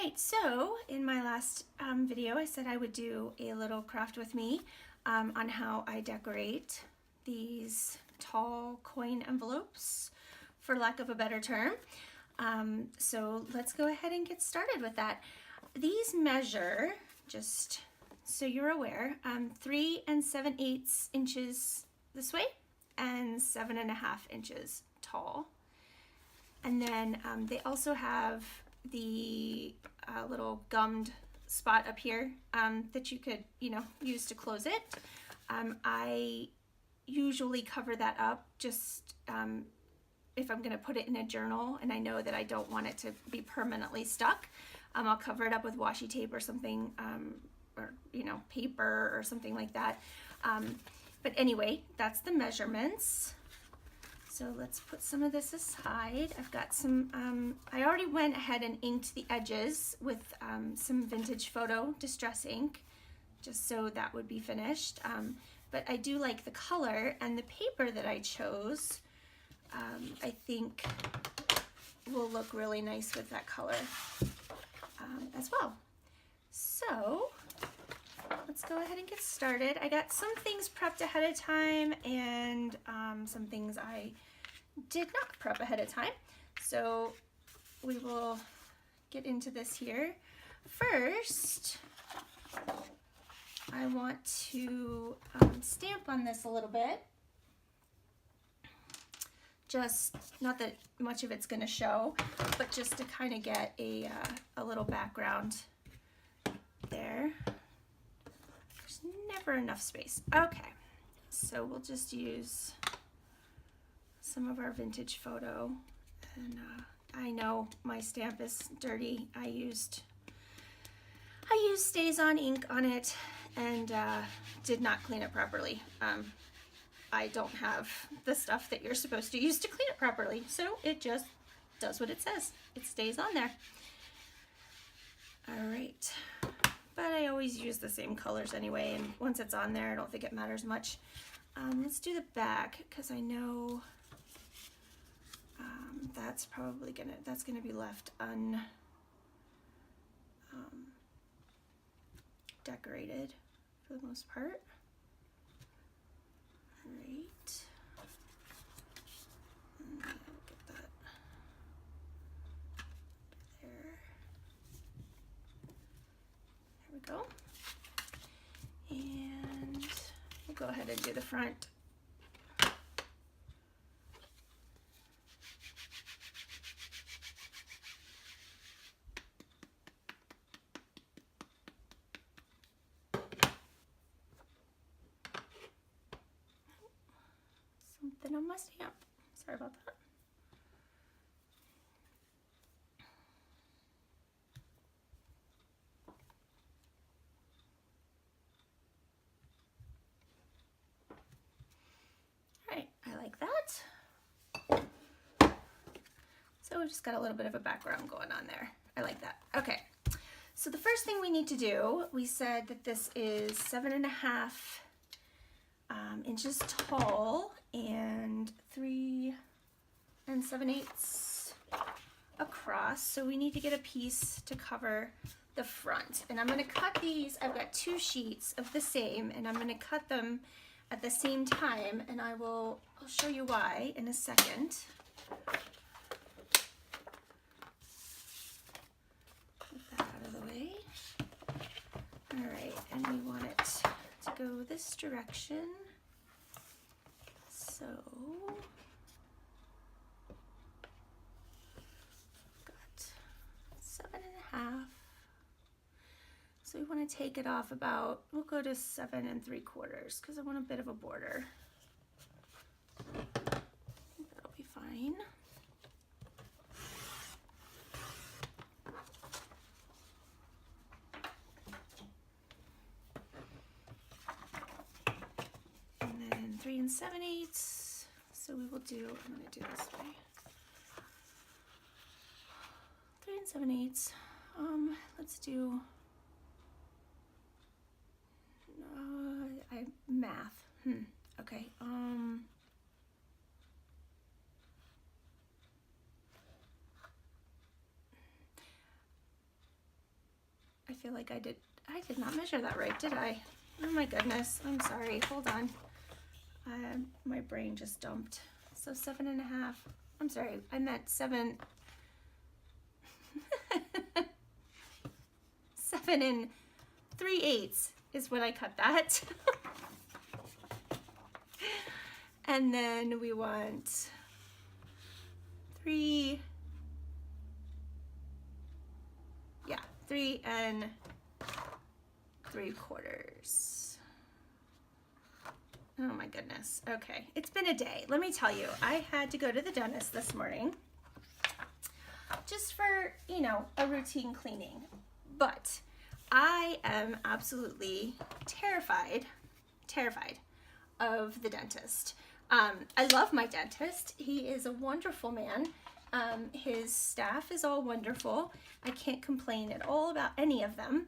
right, so in my last video I said I would do a little craft with me on how I decorate these tall coin envelopes, for lack of a better term. So let's go ahead and get started with that. These measure, just so you're aware, 3 7/8 inches this way and 7.5 inches tall. And then they also have the little gummed spot up here that you could, use to close it. I usually cover that up just if I'm going to put it in a journal and I know that I don't want it to be permanently stuck. I'll cover it up with washi tape or something, or paper or something like that. But anyway, that's the measurements. So let's put some of this aside. I've got some, I already went ahead and inked the edges with some Vintage Photo Distress ink, just so that would be finished. But I do like the color, and the paper that I chose, I think will look really nice with that color as well. So let's go ahead and get started. I got some things prepped ahead of time and some things I did not prep ahead of time. So we will get into this here. First, I want to stamp on this a little bit. Just, not that much of it's going to show, but just to kind of get a little background there. There's never enough space. Okay, so we'll just use some of our Vintage Photo, and I know my stamp is dirty. I used StazOn ink on it and did not clean it properly. I don't have the stuff that you're supposed to use to clean it properly, so it just does what it says. It stays on there. All right, but I always use the same colors anyway, and once it's on there, I don't think it matters much. Let's do the back, because I know that's probably gonna be left decorated for the most part. All right, and I'll get that there. There we go. And we'll go ahead and do the front. Something on my stamp. Sorry about that. All right, I like that. So we just got a little bit of a background going on there. I like that. Okay, so the first thing we need to do, we said that this is 7.5 inches tall and 3 7/8 across. So we need to get a piece to cover the front. And I'm going to cut these. I've got 2 sheets of the same, and I'm going to cut them at the same time, and I'll show you why in a second. Put that out of the way. All right, and we want it to go this direction. So got 7.5. So we want to take it off about, we'll go to 7 3/4 because I want a bit of a border. That'll be fine. And then 3 7/8. So we will do, I'm going to do this way. 3 7/8. Let's do math. Okay. I feel like I did not measure that right, did I? Oh my goodness, I'm sorry, hold on. My brain just dumped. So 7.5, I'm sorry, I meant 7, 7 3/8 is what I cut that. And then we want 3 3 3/4. Oh my goodness. Okay, it's been a day. Let me tell you, I had to go to the dentist this morning just for, you know, a routine cleaning. But I am absolutely terrified of the dentist. I love my dentist. He is a wonderful man. His staff is all wonderful. I can't complain at all about any of them.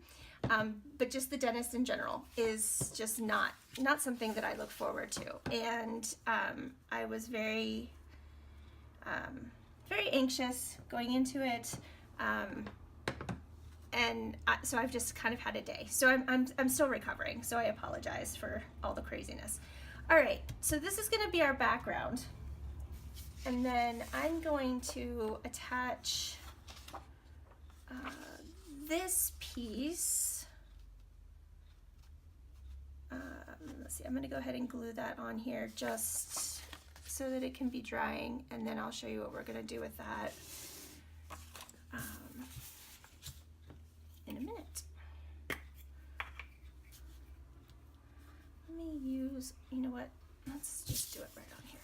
But just the dentist in general is just not something that I look forward to. And I was very anxious going into it. So I've just kind of had a day. So I'm still recovering. So I apologize for all the craziness. All right, so this is going to be our background. And then I'm going to attach this piece. Let's see, I'm going to go ahead and glue that on here just so that it can be drying, and then I'll show you what we're going to do with that in a minute. Let me use, you know what, let's just do it right on here.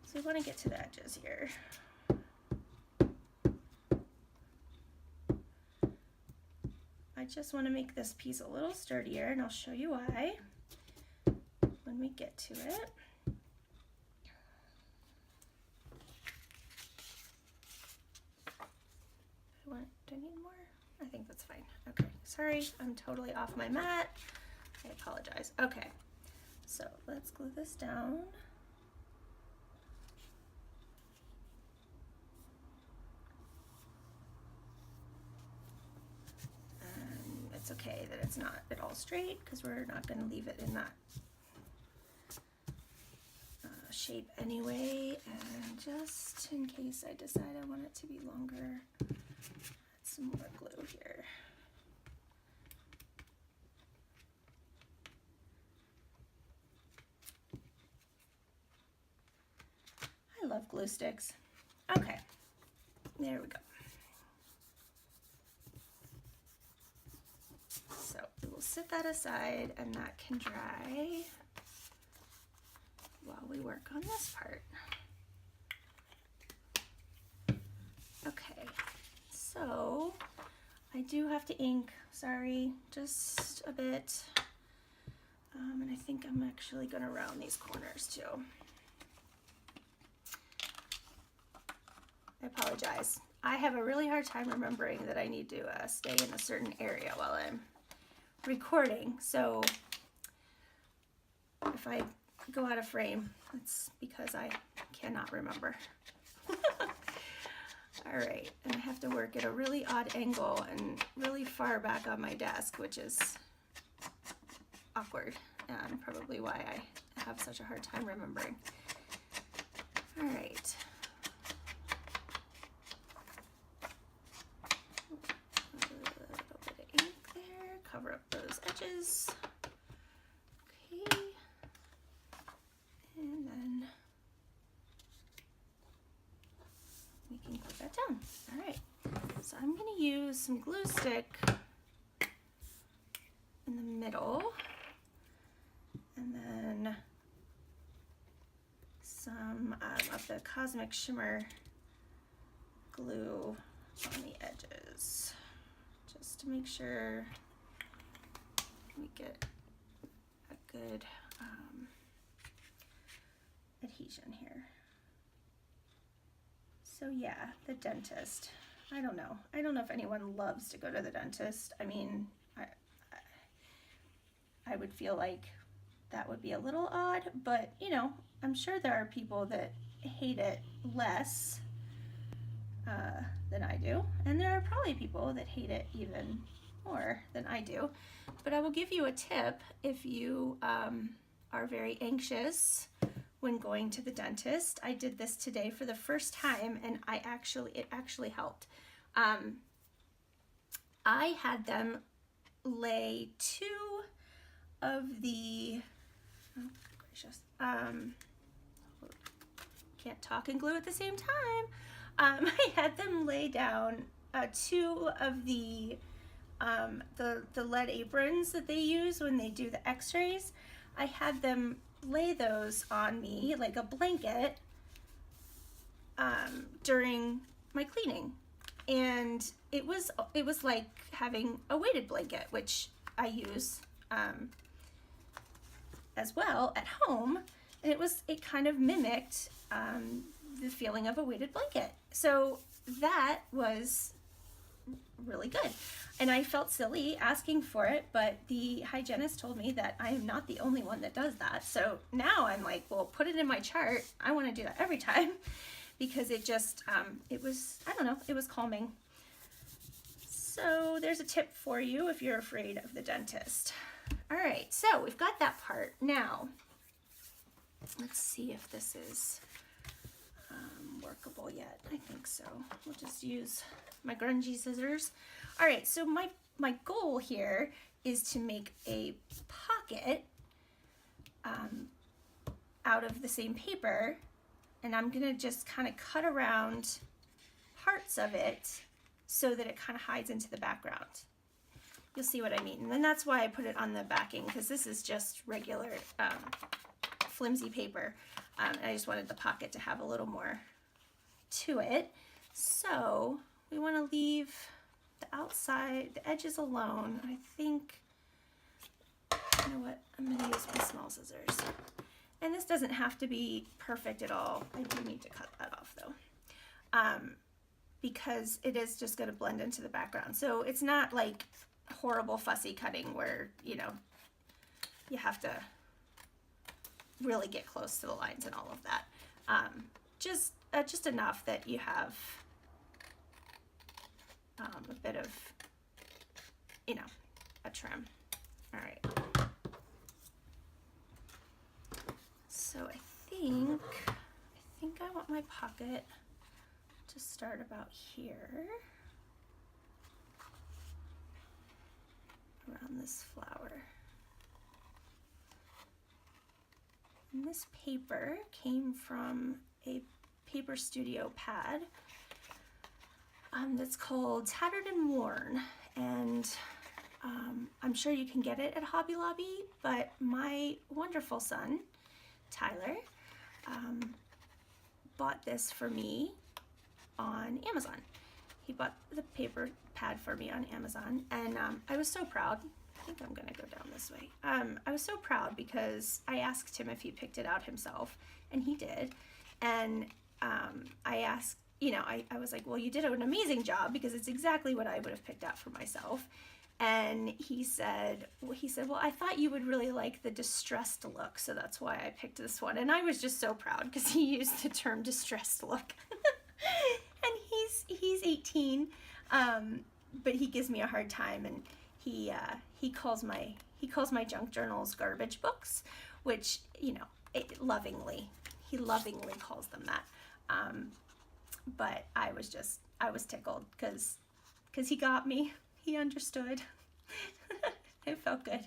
So we want to get to the edges here. I just want to make this piece a little sturdier, and I'll show you why when we get to it. Do I need more? I think that's fine. Okay, sorry, I'm totally off my mat. I apologize. Okay, so let's glue this down. And it's okay that it's not at all straight because we're not going to leave it in that shape anyway. And just in case I decide I want it to be longer, add some more glue here. I love glue sticks. Okay, there we go. So we'll set that aside, and that can dry while we work on this part. Okay, so I do have to ink, sorry, just a bit. And I think I'm actually gonna round these corners too. I apologize. I have a really hard time remembering that I need to stay in a certain area while I'm recording. So if I go out of frame, it's because I cannot remember. All right, and I have to work at a really odd angle and really far back on my desk, which is awkward and probably why I have such a hard time remembering. All right. Cover up those edges. Okay. And then we can glue that down. All right. So I'm going to use some glue stick in the middle, and then some of the Cosmic Shimmer glue on the edges, just to make sure we get a good adhesion here. So yeah, the dentist. I don't know if anyone loves to go to the dentist. I mean, I would feel like that would be a little odd, but you know, I'm sure there are people that hate it less. than I do, and there are probably people that hate it even more than I do. But I will give you a tip if you are very anxious when going to the dentist. I did this today for the first time, and it actually helped. I had them lay 2 of the, oh gracious, can't talk and glue at the same time. I had them lay down 2 of the lead aprons that they use when they do the x-rays. I had them lay those on me like a blanket during my cleaning, and it was like having a weighted blanket, which I use as well at home, and it kind of mimicked the feeling of a weighted blanket. So that was really good. And I felt silly asking for it, but the hygienist told me that I am not the only one that does that. So now I'm like, well, put it in my chart. I want to do that every time, because it just, it was, I don't know, it was calming. So there's a tip for you if you're afraid of the dentist. All right, so we've got that part. Now, let's see if this is workable yet. I think so. We'll just use my grungy scissors. All right, so my goal here is to make a pocket out of the same paper, and I'm gonna just kind of cut around parts of it so that it kind of hides into the background. You'll see what I mean. And then that's why I put it on the backing, because this is just regular flimsy paper. And I just wanted the pocket to have a little more to it. So we want to leave the outside, the edges alone. I think, you know what, I'm going to use my small scissors. And this doesn't have to be perfect at all. I do need to cut that off though, because it is just going to blend into the background. So it's not like horrible fussy cutting where, you know, you have to really get close to the lines and all of that. Just enough that you have a bit of, you know, a trim. All right. So I think I want my pocket to start about here, around this flower. And this paper came from a Paper Studio pad that's called Tattered and Worn, and I'm sure you can get it at Hobby Lobby, but my wonderful son, Tyler, bought this for me on Amazon. He bought the paper pad for me on Amazon, and I was so proud. I think I'm gonna go down this way. I was so proud because I asked him if he picked it out himself, and he did. And I asked, you know, I was like, well, you did an amazing job, because it's exactly what I would have picked out for myself. And he said, well, I thought you would really like the distressed look, so that's why I picked this one. And I was just so proud, because he used the term distressed look. And he's 18, but he gives me a hard time, and he calls my junk journals garbage books, which, you know, he lovingly calls them that. But I was tickled because he got me. He understood. It felt good.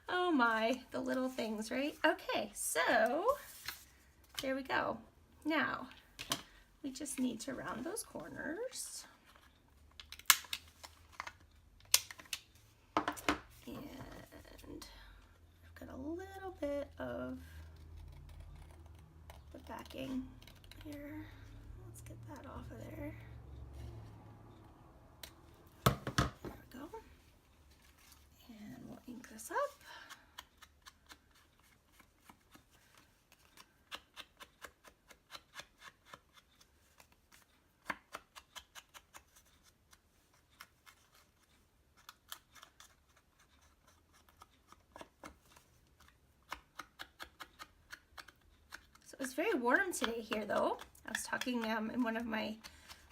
Oh my, the little things, right? Okay, so there we go. Now, we just need to round those corners. And I've got a little bit of the backing here. Let's get that off of there. There we go. And we'll ink this up. It's very warm today here, though. I was talking in one of my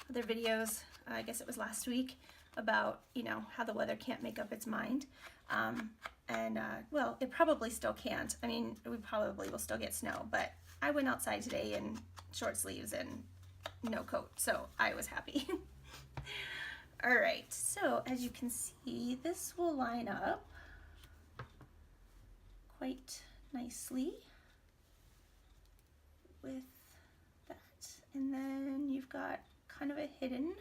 other videos, I guess it was last week, about, you know, how the weather can't make up its mind. Well, it probably still can't. I mean, we probably will still get snow, but I went outside today in short sleeves and no coat, so I was happy. All right, so as you can see, this will line up quite nicely with that. And then you've got kind of a hidden,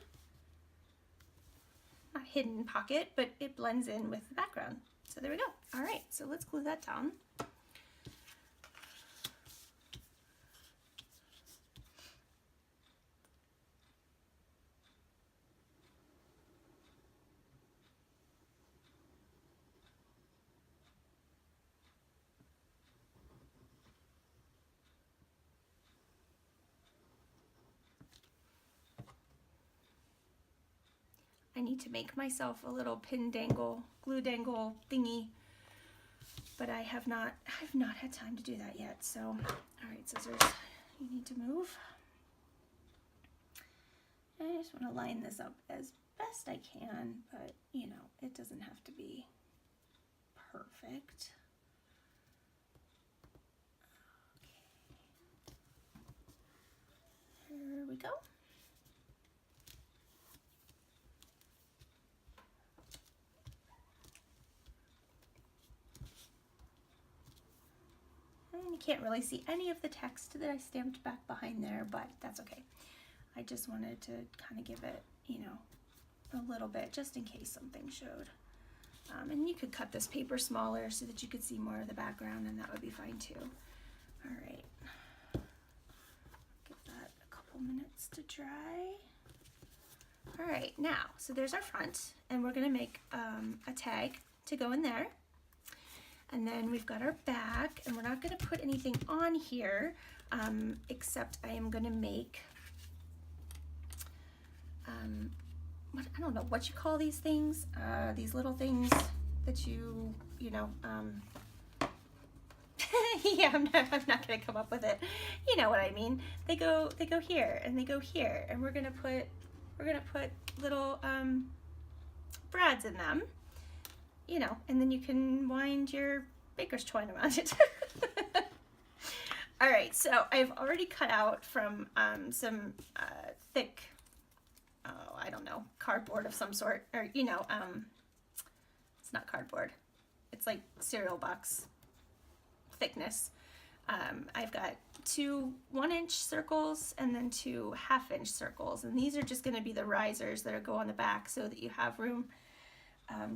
not hidden pocket, but it blends in with the background. So there we go. All right, so let's glue that down. I need to make myself a little pin dangle, glue dangle thingy, but I've not had time to do that yet. So, all right, scissors, you need to move. And I just want to line this up as best I can, but you know, it doesn't have to be perfect. Okay. Here we go. And you can't really see any of the text that I stamped back behind there, but that's okay. I just wanted to kind of give it, you know, a little bit just in case something showed. And you could cut this paper smaller so that you could see more of the background, and that would be fine too. All right, give that a couple minutes to dry. All right, now, so there's our front, and we're gonna make a tag to go in there. And then we've got our back, and we're not gonna put anything on here, except I am gonna make, I don't know what you call these things, these little things that you know, yeah, I'm not gonna come up with it. You know what I mean. They go here, and they go here, and we're gonna put little brads in them. You know, and then you can wind your baker's twine around it. All right, so I've already cut out from some thick, oh, I don't know, cardboard of some sort, or, you know, it's not cardboard. It's like cereal box thickness. I've got 2 1-inch circles and then 2 1/2-inch circles, and these are just gonna be the risers that go on the back so that you have room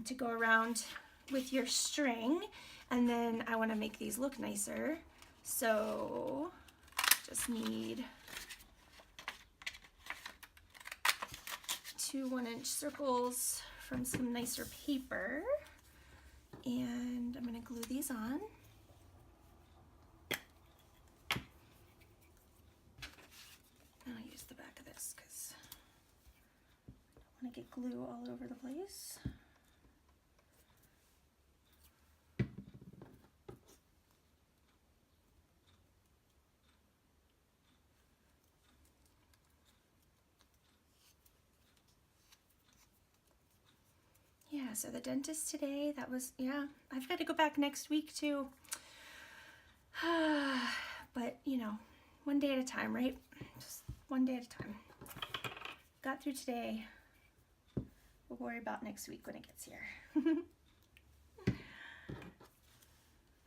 to go around with your string. And then I want to make these look nicer, so just need 2 1-inch circles from some nicer paper, and I'm going to glue these on. And I'll use the back of this because I don't want to get glue all over the place. Yeah, so the dentist today, that was, yeah, I've got to go back next week too. But, you know, one day at a time, right? Just one day at a time. Got through today. We'll worry about next week when it gets here.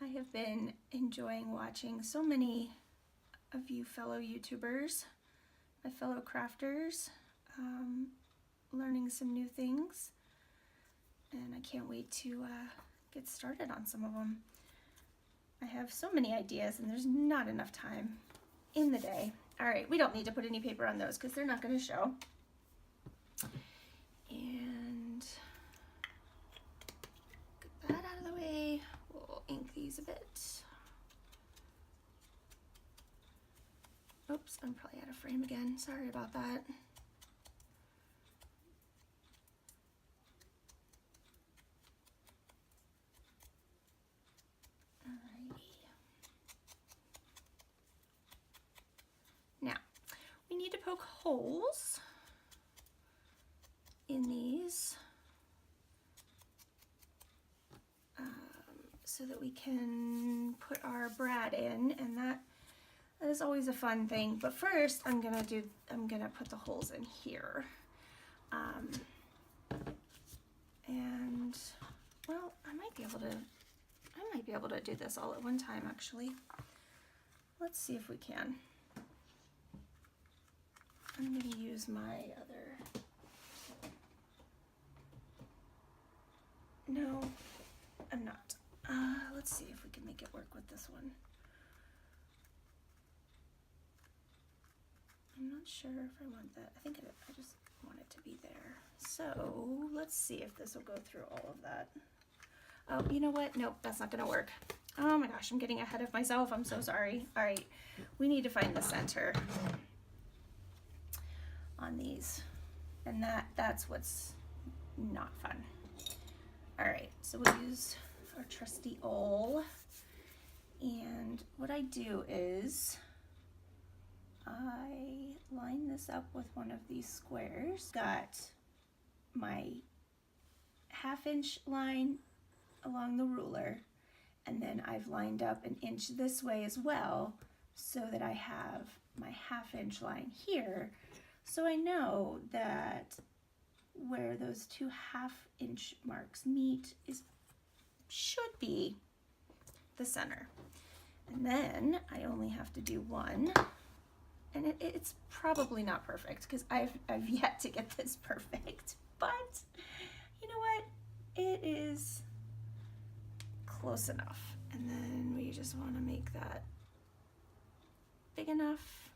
I have been enjoying watching so many of you fellow YouTubers, my fellow crafters, learning some new things. And I can't wait to get started on some of them. I have so many ideas and there's not enough time in the day. All right, we don't need to put any paper on those because they're not going to show. And get that out of the way. We'll ink these a bit. Oops, I'm probably out of frame again. Sorry about that. Now, we need to poke holes in these so that we can put our brad in, and that is always a fun thing. But first I'm gonna put the holes in here. And well, I might be able to do this all at one time actually. Let's see if we can. I'm gonna use my other, no, I'm not. Let's see if we can make it work with this one. I'm not sure if I want that. I think I just want it to be there. So let's see if this will go through all of that. Oh, you know what? Nope, that's not gonna work. Oh my gosh, I'm getting ahead of myself. I'm so sorry. All right, we need to find the center on these, and that's what's not fun. All right, so we'll use our trusty awl, and what I do is I line this up with one of these squares. Got my 1/2 inch line along the ruler, and then I've lined up 1 inch this way as well, so that I have my 1/2 inch line here, so I know that where those 2 1/2 inch marks meet should be the center. And then I only have to do one, and it's probably not perfect because I've yet to get this perfect, but you know what, it is close enough. And then we just want to make that big enough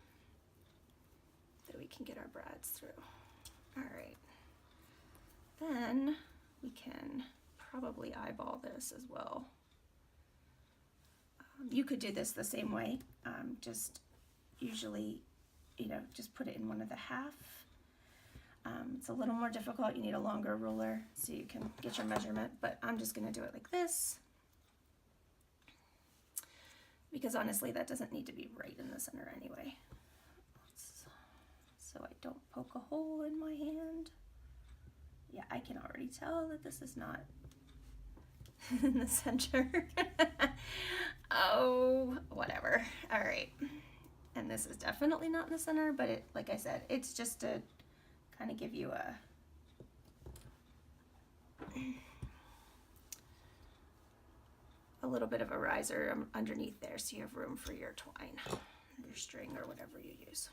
that we can get our brads through. All right, then we can probably eyeball this as well. You could do this the same way, just usually, you know, just put it in one of the 1/2. It's a little more difficult. You need a longer ruler so you can get your measurement, but I'm just gonna do it like this, because honestly that doesn't need to be right in the center anyway. So I don't poke a hole in my hand. Yeah, I can already tell that this is not in the center. Oh, whatever. All right. And this is definitely not in the center, but it, like I said, it's just to kind of give you a little bit of a riser underneath there, so you have room for your twine, your string, or whatever you use.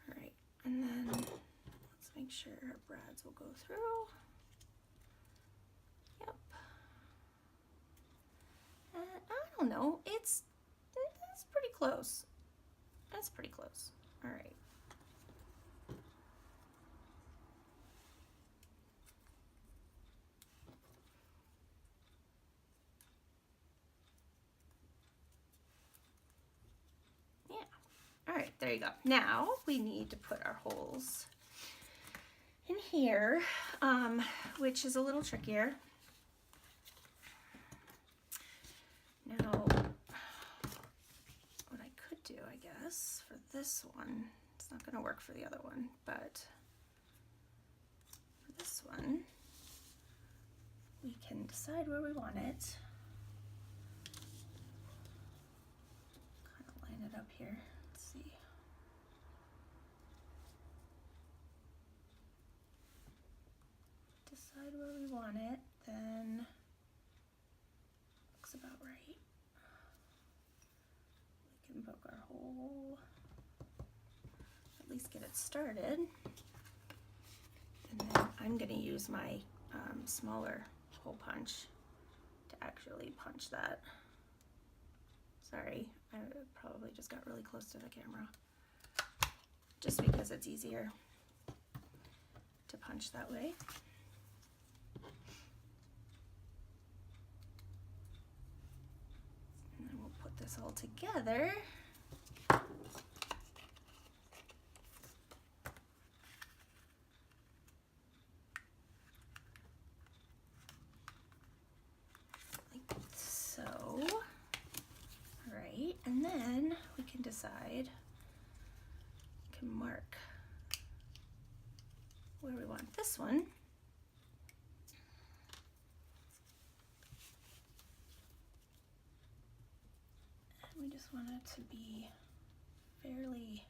All right, and then let's make sure our brads will go through. Yep. I don't know, it's pretty close. That's pretty close. All right. Yeah. All right, there you go. Now we need to put our holes in here, which is a little trickier. Now, what I could do, I guess, for this one, it's not going to work for the other one, but for this one, we can decide where we want it. Kind of line it up here. Let's see. Decide where we want it, then looks about right. We can poke our hole, at least get it started. And then I'm going to use my smaller hole punch to actually punch that. Sorry, I probably just got really close to the camera, just because it's easier to punch that way. And then we'll put this all together. And then we can decide, we can mark where we want this one. And we just want it to be fairly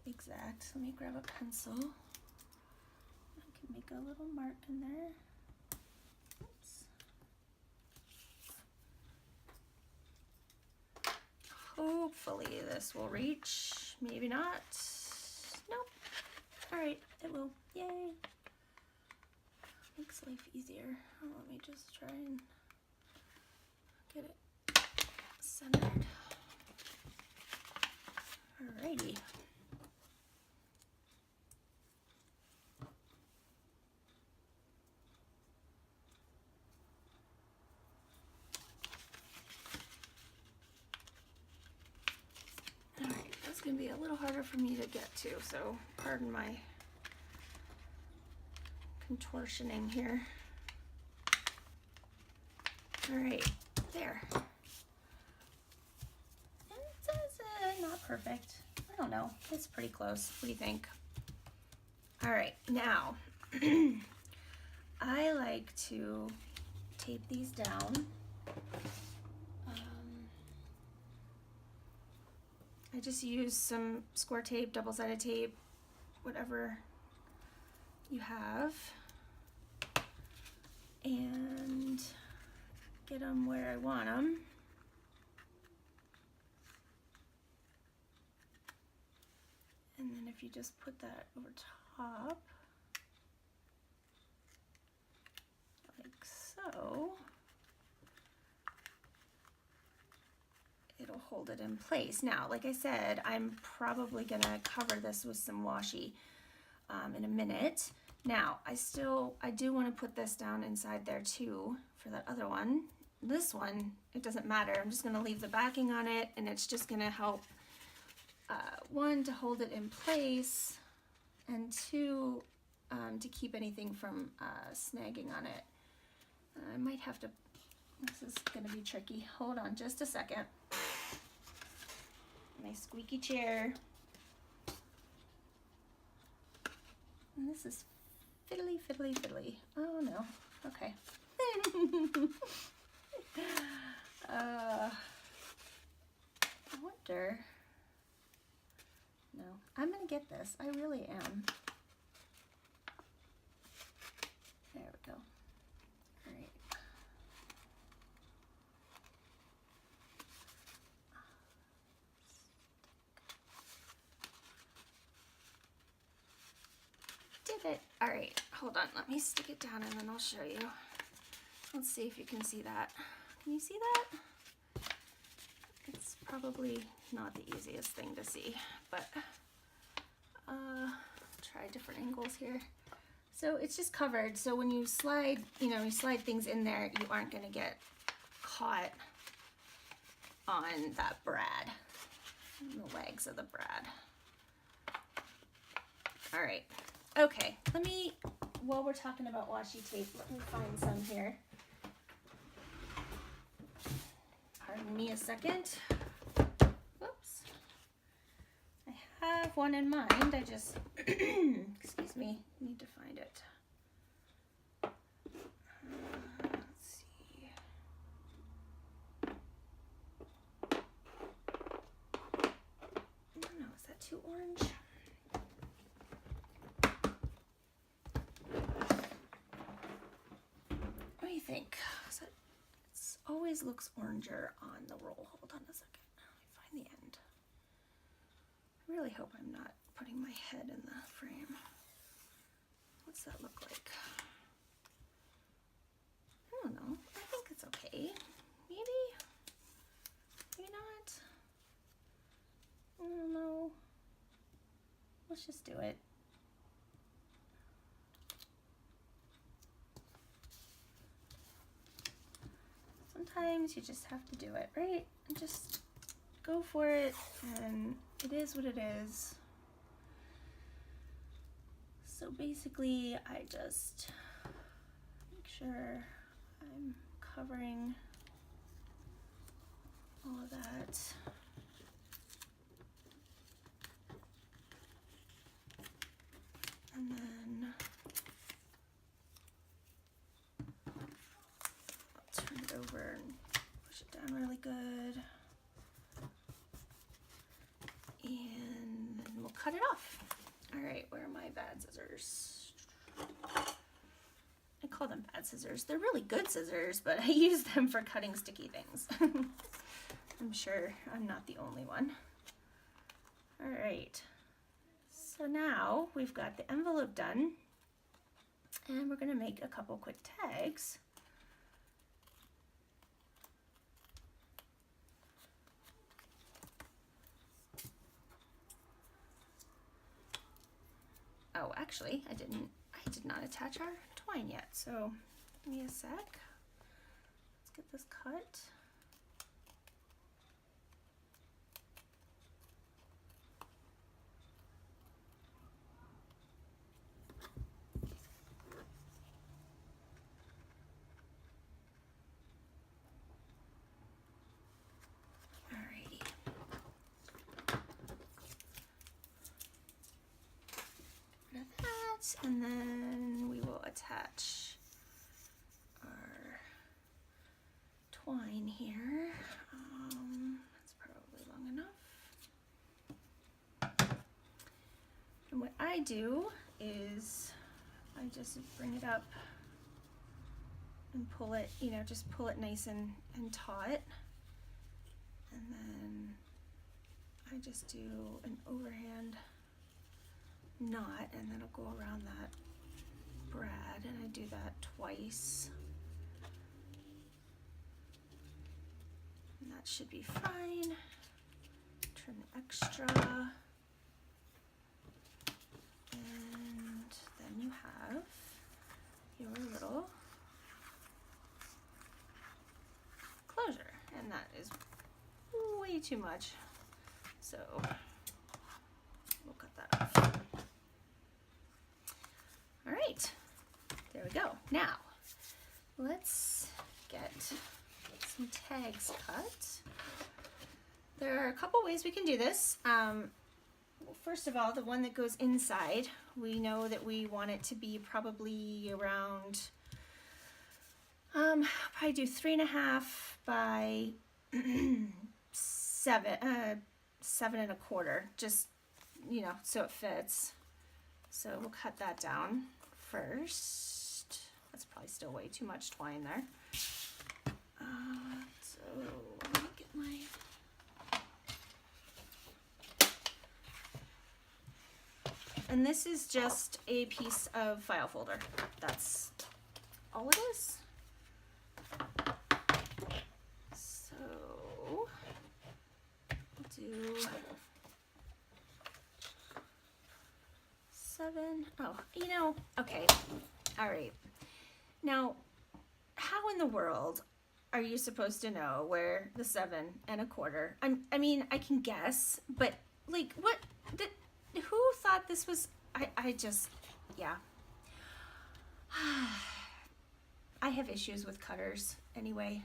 exact. Let me grab a pencil. I can make a little mark in there. Oops. Hopefully this will reach. Maybe not. Nope. All right, it will. Yay. Makes life easier. Oh, let me just try and get it centered. Alrighty. Alright, that's going to be a little harder for me to get to, so pardon my contortioning here. Alright, there. It's not perfect. I don't know. It's pretty close. What do you think? Alright, now I like to tape these down. I just use some score tape, double-sided tape, whatever you have, and get them where I want them. And then if you just put that over top, like so, it'll hold it in place. Now, like I said, I'm probably gonna cover this with some washi in a minute. Now, I do want to put this down inside there too for that other one. This one, it doesn't matter. I'm just gonna leave the backing on it, and it's just gonna help, one, to hold it in place, and two, to keep anything from snagging on it. I might have to, this is gonna be tricky. Hold on just a second. My squeaky chair. And this is fiddly, fiddly, fiddly. Oh no, okay. I wonder, no, I'm gonna get this, I really am. There we go, great. Did it. All right, hold on, let me stick it down and then I'll show you. Let's see if you can see that. Can you see that? It's probably not the easiest thing to see, but try different angles here. So it's just covered, so when you slide, you slide things in there, you aren't gonna get caught on that brad, the legs of the brad. All right. Okay, while we're talking about washi tape, let me find some here. Pardon me a second. Whoops. I have one in mind, I just, excuse me, need to find it. Let's see. I don't know, is that too orange? What do you think? It always looks oranger on the roll. Hold on a second. Let me find the end. I really hope I'm not putting my head in the frame. What's that look like? I don't know. I think it's okay. Maybe? Maybe not? I don't know. Let's just do it. Sometimes you just have to do it, right? And just go for it, and it is what it is. So basically, I just make sure I'm covering all of that. cut it off. All right, where are my bad scissors? I call them bad scissors. They're really good scissors, but I use them for cutting sticky things. I'm sure I'm not the only one. All right, so now we've got the envelope done, and we're gonna make a couple quick tags. Oh, actually, I did not attach our twine yet, so give me a sec. Let's get this cut. Alrighty. Rid of that, and then we will attach our twine here. That's probably long enough. And what I do is I just bring it up and pull it, you know, just pull it nice and taut. And then I just do an overhand knot, and then I'll go around that brad, and I do that twice. And that should be fine. Turn the extra. And then you have your little closure, and that is way too much, so we'll cut that off. All right, there we go. Now let's get some tags cut. There are a couple ways we can do this. First of all, the one that goes inside, we know that we want it to be probably around, probably do 3.5 by 7.25, just, you know, so it fits. So we'll cut that down first. That's probably still way too much twine there. So let me get my... And this is just a piece of file folder. That's all it is. So we'll do 7. Oh, you know, okay. All right. Now, how in the world are you supposed to know where the 7.25? I mean, I can guess, but like, what did... Who thought this was, I just, yeah. I have issues with cutters anyway.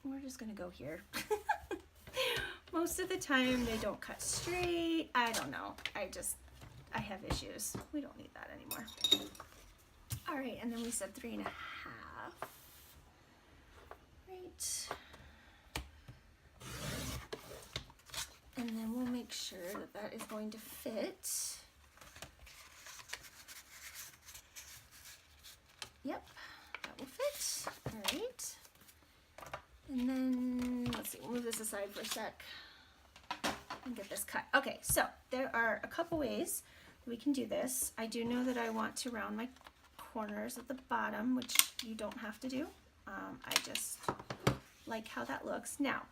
We're just gonna go here. Most of the time they don't cut straight. I don't know. I have issues. We don't need that anymore. All right, and then we said 3.5. Right. And then we'll make sure that that is going to fit. Yep, that will fit. All right. And then, let's see, we'll move this aside for a sec and get this cut. Okay, so there are a couple ways we can do this. I do know that I want to round my corners at the bottom, which you don't have to do. I just like how that looks. Now,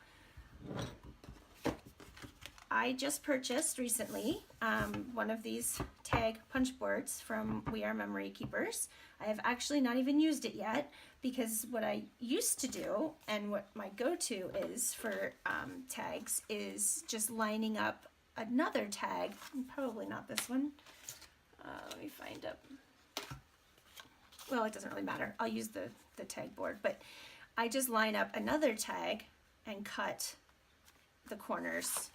I just purchased recently one of these tag punch boards from We Are Memory Keepers. I have actually not even used it yet, because what I used to do and what my go-to is for tags is just lining up another tag, probably not this one. Let me find up. Well, it doesn't really matter. I'll use the tag board, but I just line up another tag and cut the corners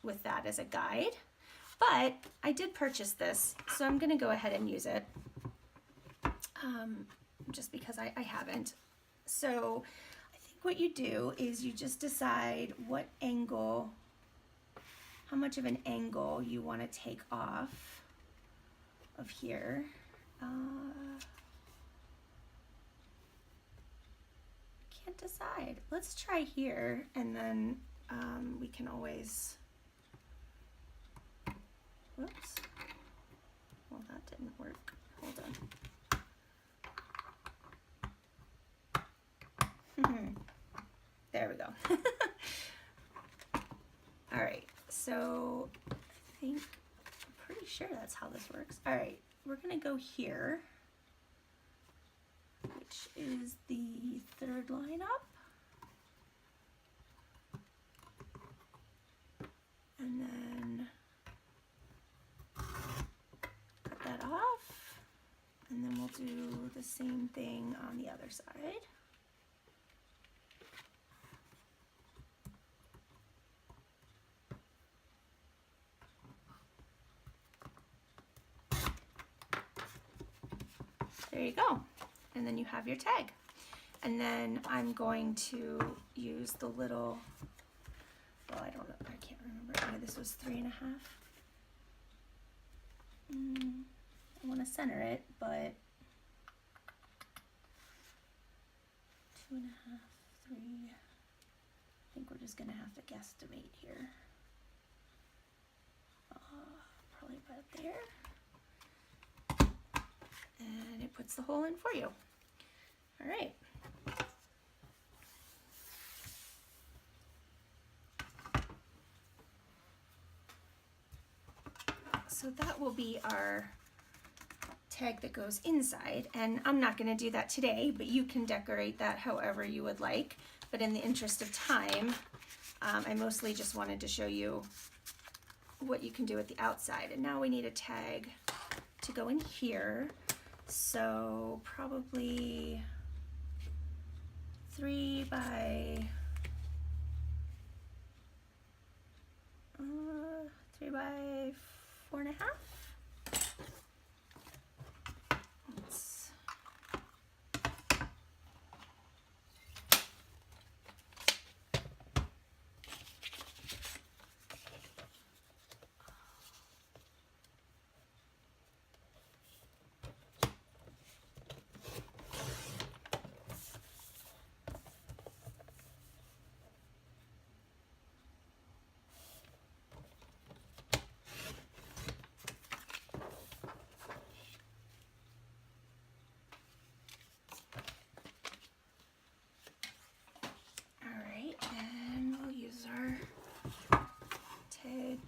with that as a guide. But I did purchase this, so I'm gonna go ahead and use it, just because I haven't. So I think what you do is you just decide what angle, how much of an angle you want to take off of here. Can't decide. Let's try here, and then we can always, whoops, well, that didn't work. Hold on. There we go. All right, so I think, I'm pretty sure that's how this works. All right, we're gonna go here, which is the third line up. And then cut that off. And then we'll do the same thing on the other side. There you go. And then you have your tag. And then I'm going to use the little, well, I don't know, I can't remember. Maybe this was 3.5. I want to center it, but 2.5, 3. I think we're just going to have to guesstimate here. Probably about there. And it puts the hole in for you. All right. So that will be our tag that goes inside, and I'm not going to do that today, but you can decorate that however you would like. But in the interest of time, I mostly just wanted to show you what you can do at the outside. And now we need a tag to go in here. So probably 3 by 4.5.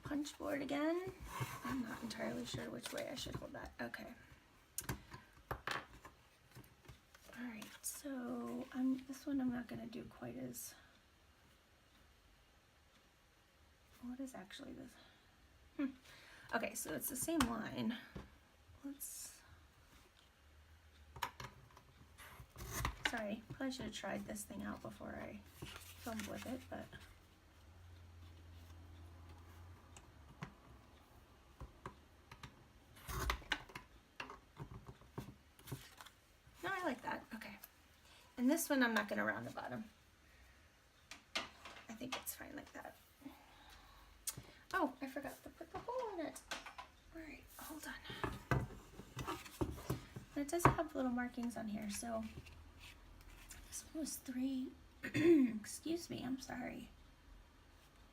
Punch board again. I'm not entirely sure which way I should hold that. Okay. All right, so this one I'm not going to do quite as, what is actually this? Okay, so it's the same line. Sorry, probably should have tried this thing out before I filmed with it, but I like that. Okay. And this one I'm not going to round the bottom. I think it's fine like that. Oh, I forgot to put the hole in it. All right, hold on. And it does have little markings on here, so this one was 3. Excuse me, I'm sorry.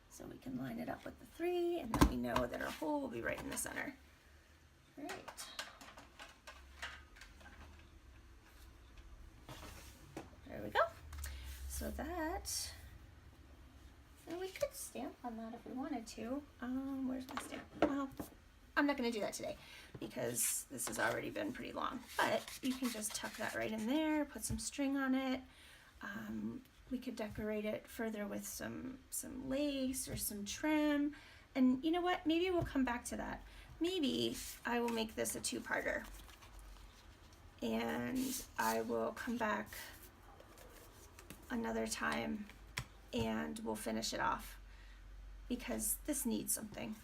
So we can line it up with the 3, and then we know that our hole will be right in the center. All right. There we go. So that, and we could stamp on that if we wanted to. Where's my stamp? Well, I'm not going to do that today because this has already been pretty long. But you can just tuck that right in there, put some string on it. We could decorate it further with some lace or some trim. And you know what? Maybe we'll come back to that. Maybe I will make this a 2-parter. And I will come back another time and we'll finish it off because this needs something,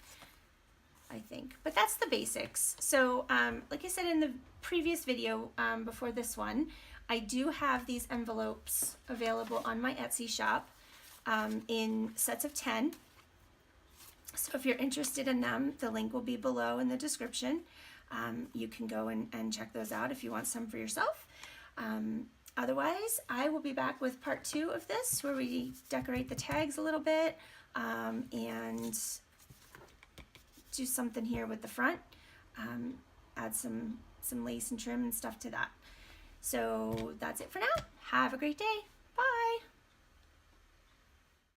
I think. But that's the basics. So like I said in the previous video before this one, I do have these envelopes available on my Etsy shop in sets of 10. So if you're interested in them, the link will be below in the description. You can go and check those out if you want some for yourself. Otherwise, I will be back with part 2 of this, where we decorate the tags a little bit and do something here with the front. Add some lace and trim and stuff to that. So that's it for now. Have a great day.